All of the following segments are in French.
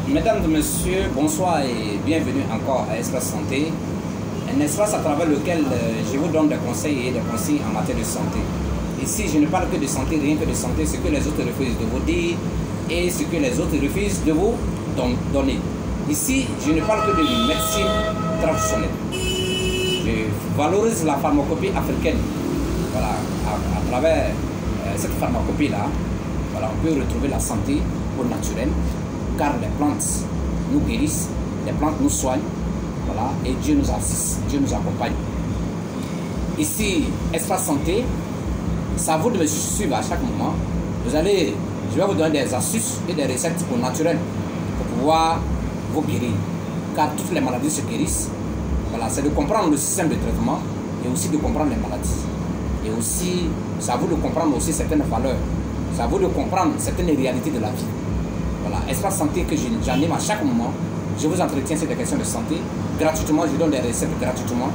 Mesdames et messieurs, bonsoir et bienvenue encore à Espace Santé, un espace à travers lequel je vous donne des conseils et des conseils en matière de santé. Ici, je ne parle que de santé, rien que de santé, ce que les autres refusent de vous dire et ce que les autres refusent de vous donner. Ici, je ne parle que de médecine traditionnelle. Je valorise la pharmacopée africaine. Voilà, à travers cette pharmacopée-là, voilà, on peut retrouver la santé au naturel, car les plantes nous guérissent, les plantes nous soignent, voilà, et Dieu nous assiste, Dieu nous accompagne. Ici, Espace Santé, c'est à vous de me suivre à chaque moment. Je vais vous donner des astuces et des recettes au naturel pour pouvoir vous guérir, car toutes les maladies se guérissent. Voilà, c'est de comprendre le système de traitement et aussi de comprendre les maladies. Et aussi, c'est à vous de comprendre aussi certaines valeurs. C'est à vous de comprendre certaines réalités de la vie. Voilà, Espace Santé que j'anime à chaque moment. Je vous entretiens sur des questions de santé. Gratuitement, je donne des recettes gratuitement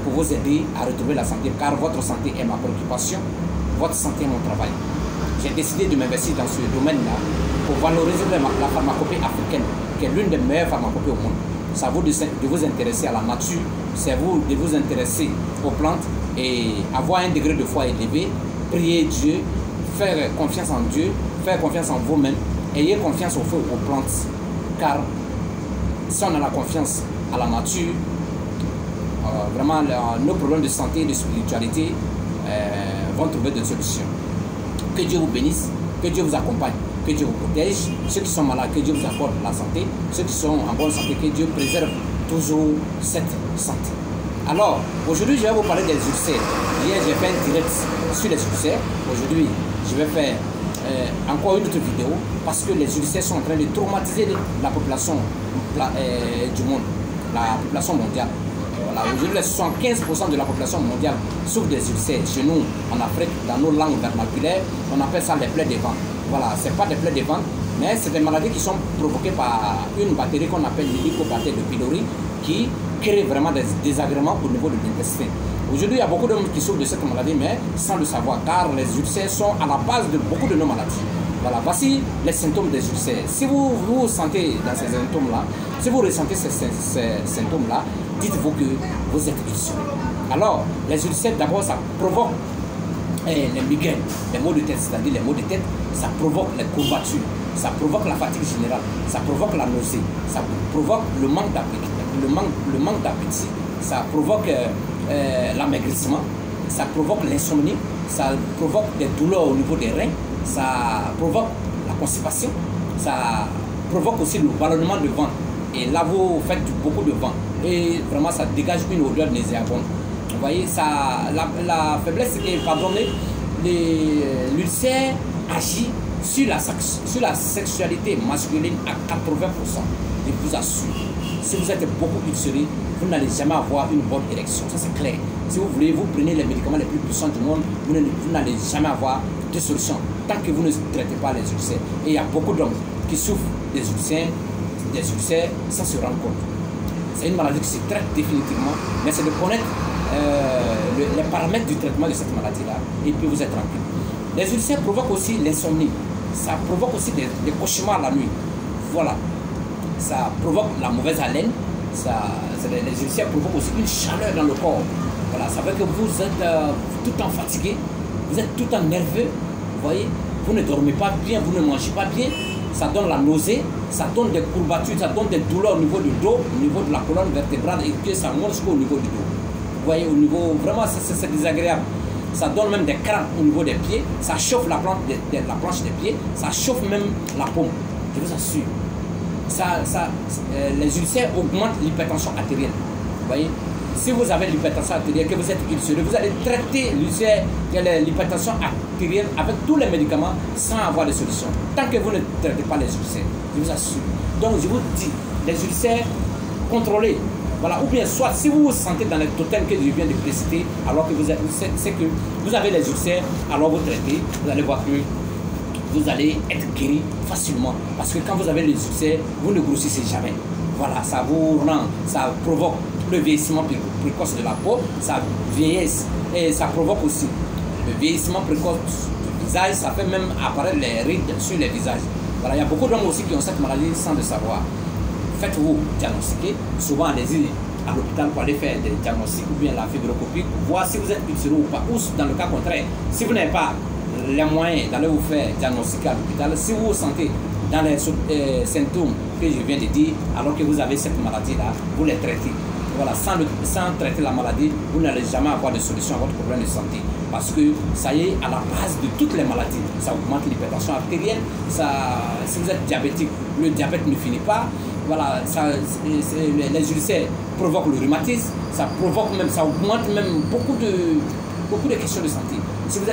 pour vous aider à retrouver la santé, car votre santé est ma préoccupation, votre santé est mon travail. J'ai décidé de m'investir dans ce domaine-là pour valoriser la pharmacopée africaine, qui est l'une des meilleures pharmacopées au monde. C'est à vous de vous intéresser à la nature, c'est à vous de vous intéresser aux plantes et avoir un degré de foi élevé, prier Dieu, faire confiance en Dieu, faire confiance en vous-même, ayez confiance aux plantes, car si on a la confiance à la nature, vraiment nos problèmes de santé et de spiritualité vont trouver des solutions. Que Dieu vous bénisse, que Dieu vous accompagne, que Dieu vous protège. Ceux qui sont malades, que Dieu vous accorde la santé. Ceux qui sont en bonne santé, que Dieu préserve toujours cette santé. Alors, aujourd'hui, je vais vous parler des ulcères. Hier, j'ai fait un direct sur les ulcères. Aujourd'hui, je vais faire encore une autre vidéo parce que les ulcères sont en train de traumatiser la population du monde, la population mondiale. Voilà, aujourd'hui, 75% de la population mondiale souffre des ulcères. Chez nous, en Afrique, dans nos langues vernaculaires, on appelle ça les plaies de ventre. Voilà, ce n'est pas des plaies de ventre, mais c'est des maladies qui sont provoquées par une bactérie qu'on appelle l'Helicobacter pylori, qui crée vraiment des désagréments au niveau de l'intestin. Aujourd'hui, il y a beaucoup d'hommes qui souffrent de cette maladie, mais sans le savoir, car les ulcères sont à la base de beaucoup de nos maladies. Voilà, voici les symptômes des ulcères. Si vous vous sentez dans ces symptômes-là, si vous ressentez ces symptômes-là, dites-vous que vous êtes ulcéré. Alors, les ulcères, d'abord, ça provoque les migraines, les maux de tête, c'est-à-dire les maux de tête, ça provoque les courbatures, ça provoque la fatigue générale, ça provoque la nausée, ça provoque le manque d'appétit, ça provoque l'amaigrissement, ça provoque l'insomnie, ça provoque des douleurs au niveau des reins, ça provoque la constipation, ça provoque aussi le ballonnement de ventre. Et là, vous faites beaucoup de vent et vraiment ça dégage une odeur nauséabonde. Vous voyez, ça, la faiblesse, l'ulcère agit sur la sexualité masculine à 80%. Je vous assure, si vous êtes beaucoup ulcéré, vous n'allez jamais avoir une bonne érection. Ça, c'est clair. Si vous voulez, vous prenez les médicaments les plus puissants du monde, vous n'allez jamais avoir de solution tant que vous ne traitez pas les ulcères. Et il y a beaucoup d'hommes qui souffrent des ulcères sans se rendre compte. C'est une maladie qui se traite définitivement, mais c'est de connaître les paramètres du traitement de cette maladie-là et puis vous êtes tranquille. Les ulcères provoquent aussi l'insomnie, ça provoque aussi des cauchemars la nuit. Voilà, ça provoque la mauvaise haleine, les ulcères provoquent aussi une chaleur dans le corps. Voilà, ça veut que vous êtes tout le temps fatigué, vous êtes tout le temps nerveux, vous voyez, vous ne dormez pas bien, vous ne mangez pas bien. Ça donne la nausée, ça donne des courbatures, ça donne des douleurs au niveau du dos, au niveau de la colonne vertébrale et que ça monte jusqu'au niveau du dos. Vous voyez, au niveau, vraiment c'est désagréable. Ça donne même des crampes au niveau des pieds, ça chauffe la planche des pieds, ça chauffe même la paume. Je vous assure. Les ulcères augmentent l'hypertension artérielle. Vous voyez, si vous avez l'hypertension artérielle, que vous êtes ulcéré, vous allez traiter l'hypertension artérielle avec tous les médicaments sans avoir de solution. Tant que vous ne traitez pas les ulcères, je vous assure. Donc je vous dis, les ulcères, contrôlez. Voilà, ou bien soit si vous vous sentez dans les totems que je viens de préciter, alors que c'est que vous avez les ulcères, alors vous traitez, vous allez voir que vous allez être guéri facilement. Parce que quand vous avez les ulcères, vous ne grossissez jamais. Voilà, ça vous rend, ça provoque le vieillissement précoce de la peau, ça vieillisse et ça provoque aussi le vieillissement précoce du visage, ça fait même apparaître les rides sur les visages. Voilà, il y a beaucoup d'hommes aussi qui ont cette maladie sans le savoir. Faites-vous diagnostiquer. Souvent, allez-y à l'hôpital pour aller faire des diagnostics ou bien la fibroscopie, voir si vous êtes ulcéreux ou pas. Ou dans le cas contraire, si vous n'avez pas les moyens d'aller vous faire diagnostiquer à l'hôpital, si vous vous sentez dans les symptômes que je viens de dire, alors que vous avez cette maladie-là, vous les traitez. Voilà, sans traiter la maladie, vous n'allez jamais avoir de solution à votre problème de santé. Parce que ça y est à la base de toutes les maladies. Ça augmente l'hypertension artérielle, si vous êtes diabétique, le diabète ne finit pas. Voilà, les ulcères provoquent le rhumatisme, ça augmente même beaucoup de questions de santé. Si vous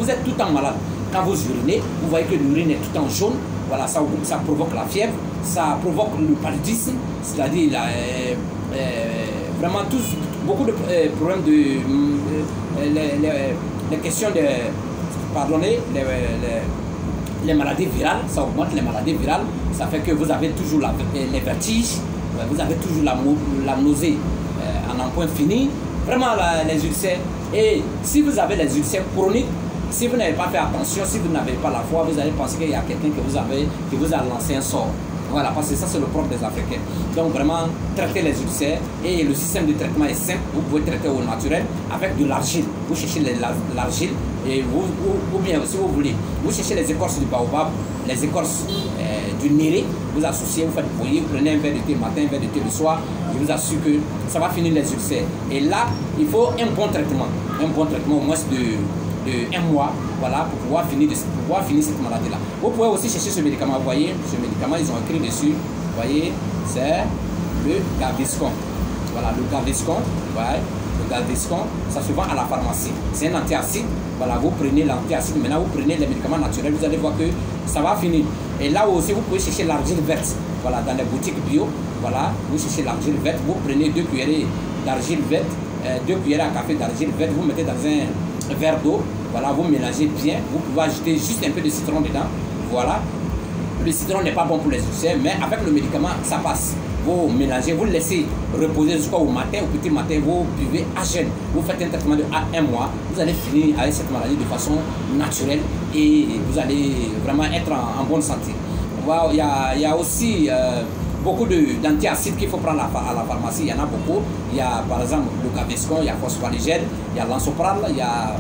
êtes tout le temps malade, quand vous urinez, vous voyez que l'urine est tout le temps jaune, voilà, ça provoque la fièvre, ça provoque le paludisme, c'est-à-dire vraiment beaucoup de problèmes les questions de, pardonnez, les maladies virales, ça augmente les maladies virales, ça fait que vous avez toujours les vertiges, vous avez toujours la nausée en un point fini, vraiment les ulcères. Et si vous avez les ulcères chroniques, si vous n'avez pas fait attention, si vous n'avez pas la foi, vous allez penser qu'il y a quelqu'un qui vous a lancé un sort. Voilà, parce que ça c'est le propre des Africains. Donc vraiment, traitez les ulcères et le système de traitement est simple. Vous pouvez traiter au naturel avec de l'argile. Vous cherchez l'argile et ou bien si vous voulez, vous cherchez les écorces du baobab, les écorces du néré, vous associez, vous faites bouillir, vous prenez un verre de thé le matin, un verre de thé le soir, je vous assure que ça va finir les ulcères. Et là, il faut un bon traitement au moins de 1 mois, voilà, pour pouvoir finir cette maladie-là. Vous pouvez aussi chercher ce médicament, vous voyez, ce médicament, ils ont écrit dessus, vous voyez, c'est le Gaviscon. Voilà, le Gaviscon, ouais, le Gaviscon, ça se vend à la pharmacie. C'est un antiacide, voilà, vous prenez l'antiacide, maintenant vous prenez les médicaments naturels, vous allez voir que ça va finir. Et là aussi, vous pouvez chercher l'argile verte, voilà, dans les boutiques bio, voilà, vous cherchez l'argile verte, vous prenez 2 cuillerées d'argile verte, 2 cuillerées à café d'argile verte, vous mettez dans un verre d'eau, voilà, vous mélangez bien, vous pouvez ajouter juste un peu de citron dedans, voilà. Le citron n'est pas bon pour les ulcères, mais avec le médicament, ça passe. Vous mélangez, vous le laissez reposer jusqu'au matin, au petit matin, vous buvez à jeûne. Vous faites un traitement de 1 mois, vous allez finir avec cette maladie de façon naturelle et vous allez vraiment être en bonne santé. Voilà, il y a aussi beaucoup d'antiacides qu'il faut prendre à la pharmacie, il y en a beaucoup. Il y a par exemple le Gaviscon, il y a Phosphaligel, il y a Lansopral, il y a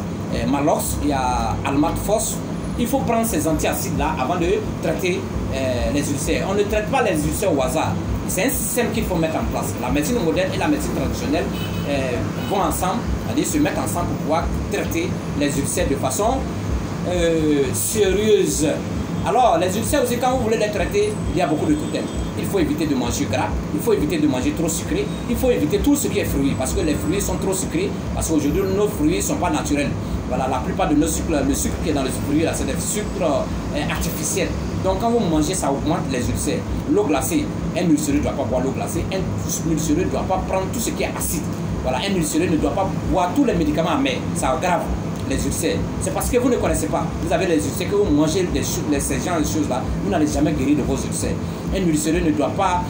Malox, il y a Almatfos. Il faut prendre ces antiacides-là avant de traiter les ulcères. On ne traite pas les ulcères au hasard. C'est un système qu'il faut mettre en place. La médecine moderne et la médecine traditionnelle vont ensemble, c'est-à-dire se mettre ensemble pour pouvoir traiter les ulcères de façon sérieuse. Alors, les ulcères aussi, quand vous voulez les traiter, il y a beaucoup de totems. Il faut éviter de manger gras, il faut éviter de manger trop sucré, il faut éviter tout ce qui est fruits, parce que les fruits sont trop sucrés, parce qu'aujourd'hui, nos fruits ne sont pas naturels. Voilà, la plupart de nos sucres, le sucre qui est dans les fruits, c'est des sucres artificiels. Donc, quand vous mangez, ça augmente les ulcères. L'eau glacée, un ulcéreux ne doit pas boire l'eau glacée, un ulcéreux ne doit pas prendre tout ce qui est acide. Voilà, un ulcéreux ne doit pas boire tous les médicaments amers, ça aggrave les ulcères. C'est parce que vous ne connaissez pas. Vous avez les ulcères, que vous mangez ces genres de choses-là, vous n'allez jamais guérir de vos ulcères. Un ulcéreux ne doit pas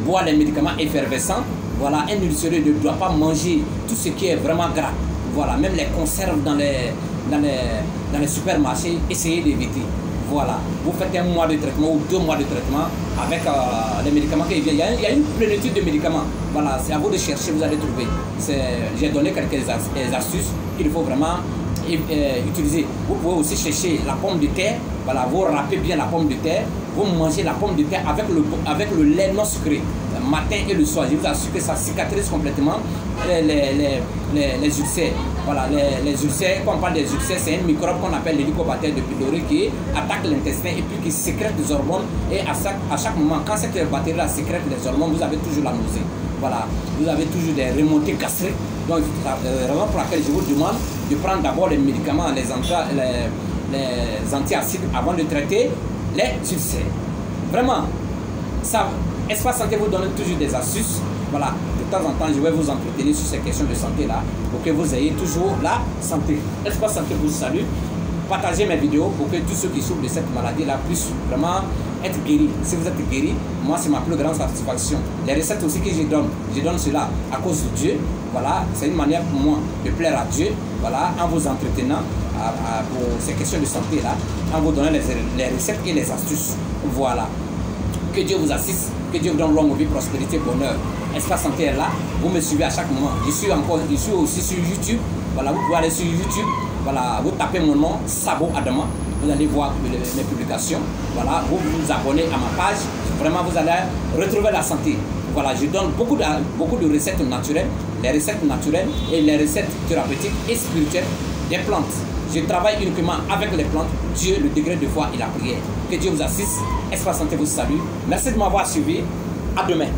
boire les médicaments effervescents. Voilà, un ulcéreux ne doit pas manger tout ce qui est vraiment gras. Voilà, même les conserves dans les supermarchés, essayez d'éviter. Voilà, vous faites 1 mois de traitement ou 2 mois de traitement avec les médicaments qui viennent. Il y a une plénitude de médicaments. Voilà, c'est à vous de chercher, vous allez trouver. J'ai donné quelques astuces qu'il faut vraiment utiliser. Vous pouvez aussi chercher la pomme de terre. Voilà, vous râpez bien la pomme de terre. Vous mangez la pomme de terre avec le lait non sucré, le matin et le soir. Je vous assure que ça cicatrise complètement les ulcères. Voilà, les ulcères, quand on parle des ulcères, c'est un microbe qu'on appelle l'hélicobacter de pylori qui attaque l'intestin et puis qui sécrète des hormones. Et à chaque moment, quand cette bactérie-là sécrète des hormones, vous avez toujours la nausée. Voilà, vous avez toujours des remontées gastriques. Donc, c'est la raison pour laquelle je vous demande de prendre d'abord les médicaments, les antiacides avant de traiter les ulcères. Vraiment, ça, Espace Santé vous donne toujours des astuces. Voilà, de temps en temps, je vais vous entretenir sur ces questions de santé-là pour que vous ayez toujours la santé. Espace Santé vous salue. Partagez mes vidéos pour que tous ceux qui souffrent de cette maladie-là puissent vraiment être guéris. Si vous êtes guéris, moi, c'est ma plus grande satisfaction. Les recettes aussi que je donne cela à cause de Dieu. Voilà, c'est une manière pour moi de plaire à Dieu. Voilà, en vous entretenant pour ces questions de santé-là. en vous donnant les recettes et les astuces. Voilà. Que Dieu vous assiste, que Dieu vous donne longue vie, prospérité, bonheur. Espace Santé est là, vous me suivez à chaque moment. Je suis aussi sur YouTube. Voilà, vous pouvez aller sur YouTube. Voilà, vous tapez mon nom, Sabo Adama. Vous allez voir mes publications. Voilà, vous vous abonnez à ma page. Vraiment, vous allez retrouver la santé. Voilà, je donne beaucoup de recettes naturelles, les recettes naturelles et les recettes thérapeutiques et spirituelles des plantes. Je travaille uniquement avec les plantes, Dieu, le degré de foi et la prière. Que Dieu vous assiste. Espace Santé vous salue. Merci de m'avoir suivi. À demain.